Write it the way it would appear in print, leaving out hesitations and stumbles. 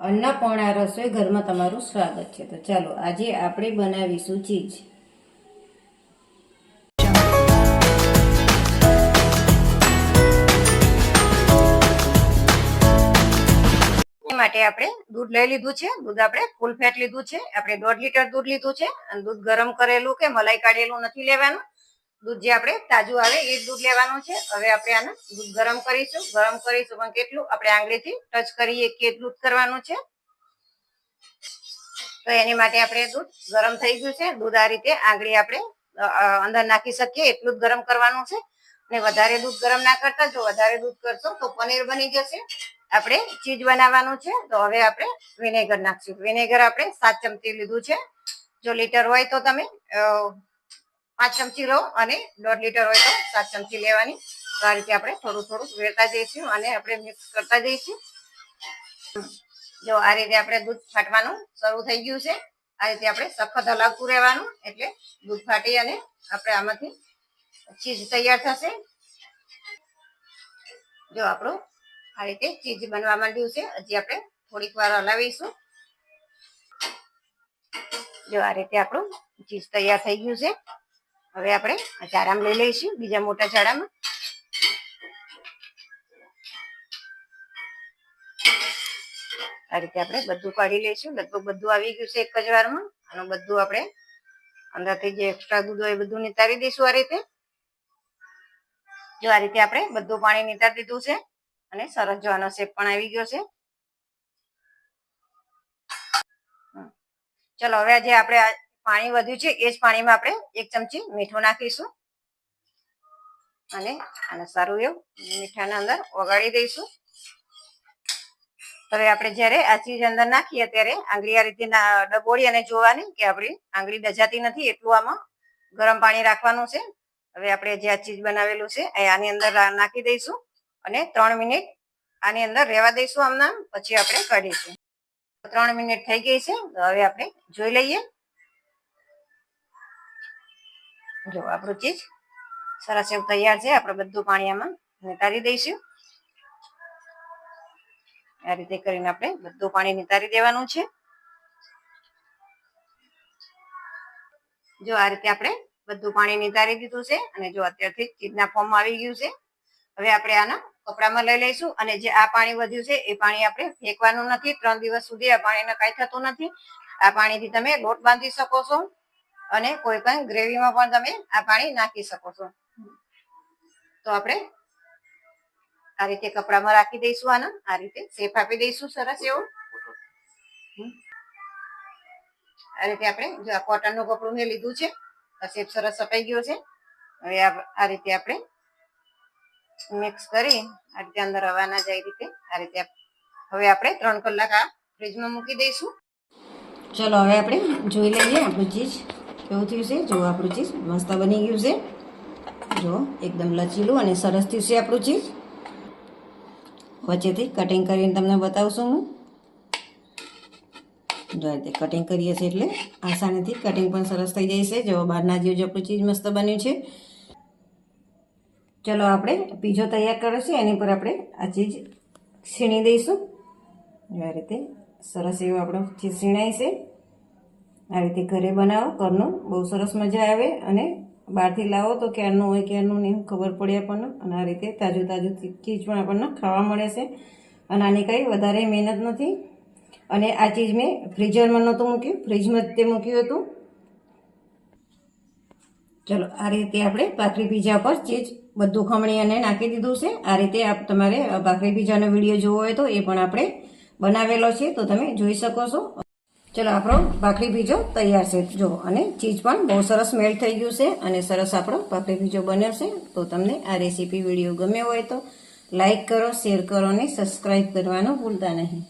અન્નપૂર્ણા રસોઈ ઘરમાં તમારું સ્વાગત છે। તો ચાલો આજે આપણે બનાવીશું ચીઝ। માટે આપણે દૂધ લઈ લીધું છે। દૂધ આપણે ફૂલ ફેટ લીધું છે। આપણે 1.5 લીટર દૂધ લીધું છે અને દૂધ ગરમ કરેલું કે મલાઈ કાઢેલું નથી લેવાનું। દૂધ જે આપણે તાજું આવે એ દૂધ લેવાનું છે। હવે આપણે આને દૂધ ગરમ કરીશું પણ કેટલું આપણે આંગળીથી ટચ કરીએ કેટલું જ કરવાનું છે। તો એની માટે આપણે દૂધ ગરમ થઈ ગયું છે। દૂધ આ રીતે આંગળી આપણે અંદર નાખી શકીએ એટલું જ ગરમ કરવાનું છે અને વધારે દૂધ ગરમ ના કરતા। જો વધારે દૂધ કરશો તો પનીર બની જશે। આપણે ચીઝ બનાવવાનું છે તો હવે આપણે વિનેગર નાખશું। વિનેગર આપણે 7 ચમચી લીધું છે। જો લીટર હોય તો તમે 5 ચમચી લો અને 1.5 લીટર હોય તો 7 ચમચી લેવાની। તો આ રીતે આપણે થોડું થોડું વેરતા જઈશું અને આપણે મિક્સ કરતા જઈશું। જો આ રીતે આપણે દૂધ ફાટવાનું શરૂ થઈ ગયું છે। આ રીતે આપણે સખત હલાવતું રહેવાનું એટલે દૂધ ફાટી અને આપણે આમાંથી ચીઝ તૈયાર થશે। જો આપણું આ રીતે ચીઝ બનવા માંડ્યું છે। હજી આપણે થોડીક વાર હલાવીશું। જો આ રીતે આપણું ચીઝ તૈયાર થઈ ગયું છે। હવે આપણે આ ચારામાં લઈ લઈશું બીજા મોટા ચારામાં। આ રીતે આપણે બધું કાઢી લઈશું। લગભગ બધું આવી ગયું છે એક જ વારમાં। આનું બધું આપણે અંદરથી જે એક્સ્ટ્રા દૂધ હોય એ બધું નિતારી દઈશું આ રીતે। જો આ રીતે આપણે બધું પાણી નિતારી દીધું છે અને સરસ જો આનો શેપ પણ આવી ગયો છે। ચલો હવે જે આપણે પાણી વધ્યું છે એ જ પાણીમાં આપણે 1 ચમચી મીઠું નાખીશું અને આને સારું એવું મીઠાના અંદર ઓગાળી દઈશું। હવે આપણે જ્યારે આ ચીઝ અંદર નાખીએ ત્યારે આંગળી આ રીતે ડબોળી અને જોવાની કે આપણી આંગળી દજાતી નથી એટલું આમાં ગરમ પાણી રાખવાનું છે। હવે આપણે જે આ ચીઝ બનાવેલું છે એ આની અંદર નાખી દઈશું અને 3 મિનિટ આની અંદર રહેવા દઈશું આમનામ, પછી આપણે કાઢીશું। 3 મિનિટ થઈ ગઈ છે તો હવે આપણે જોઈ લઈએ। જો આપણું ચીઝ સરસ એવું તૈયાર છે। આપણે બધું પાણી આમાં નિતારી દઈશું। આ રીતે કરીને આપણે બધું પાણી નિતારી દેવાનું છે। જો આ રીતે આપણે બધું પાણી નિતારી દીધું છે અને જો અત્યારથી ચીઝના ફોર્મમાં આવી ગયું છે। હવે આપણે આના કપડામાં લઈ લઈશું અને જે આ પાણી વધ્યું છે એ પાણી આપણે ફેંકવાનું નથી। 3 દિવસ સુધી આ પાણીને કાંઈ થતું નથી। આ પાણીથી તમે લોટ બાંધી શકો છો અને કોઈ પણ ગ્રેવીમાં પણ તમે આ પાણી નાખી શકો છો। તો આપણે આ રીતે કપડામાં રાખી દઈશું। આના આ રીતે શેપ આપી દઈશું સરસ એવું। આ રીતે આપણે જો આ કોટનનું કપડું મેં લીધું છે, આ શેપ સરસ અપાઈ ગયો છે। હવે આ રીતે આપણે મિક્સ કરી આ રીતે અંદર હવા ના જાય રીતે આ રીતે હવે આપણે 3 કલાક આ ફ્રીજમાં મૂકી દઈશું। ચલો હવે આપણે જોઈ લઈએ આપણું ચીઝ કેવું થયું છે। જો આપણું ચીઝ મસ્ત બની ગયું છે। જો એકદમ લચીલું અને સરસ થયું છે આપણું ચીઝ। વચ્ચેથી કટિંગ કરીને તમને બતાવશું હું। જો આ રીતે કટિંગ કરીએ છીએ એટલે આસાનીથી કટિંગ પણ સરસ થઈ જાય છે। જો બહારના જેવું જ આપણું ચીઝ મસ્ત બન્યું છે। ચલો આપણે પીઝો તૈયાર કર્યો છે એની પર આપણે આ ચીઝ છીણી દઈશું। આ રીતે સરસ એવું આપણું ચીઝ છીણાય છે। આ રીતે ઘરે બનાવો, ઘરનું બહુ સરસ મજા આવે અને બહારથી લાવો તો ક્યારનું હોય ક્યારનું નહીં ખબર પડે આપણને। અને આ રીતે તાજું ચીઝ પણ આપણને ખાવા મળે છે અને આની કંઈ વધારે મહેનત નથી। અને આ ચીઝ મેં ફ્રીઝરમાં નહોતું મૂક્યું, ફ્રીજમાં જ તે મૂક્યું હતું। ચલો આ રીતે આપણે ભાખરી પીઝા પર ચીઝ બધું ખમણી અને નાખી દીધું છે। આ રીતે તમારે ભાખરી પીઝાનો વિડીયો જોવો હોય તો એ પણ આપણે બનાવેલો છે તો તમે જોઈ શકો છો। ચલો આપણો ભાખરી પીઝો તૈયાર છે જો, અને ચીઝ પણ બહુ સરસ મેલ્ટ થઈ ગયું છે અને સરસ આપણો ભાખરી પીઝો બન્યો છે। તો તમને આ રેસીપી વિડીયો ગમ્યો હોય તો લાઈક કરો, શેર કરો અને સબસ્ક્રાઈબ કરવાનું ભૂલતા નહીં।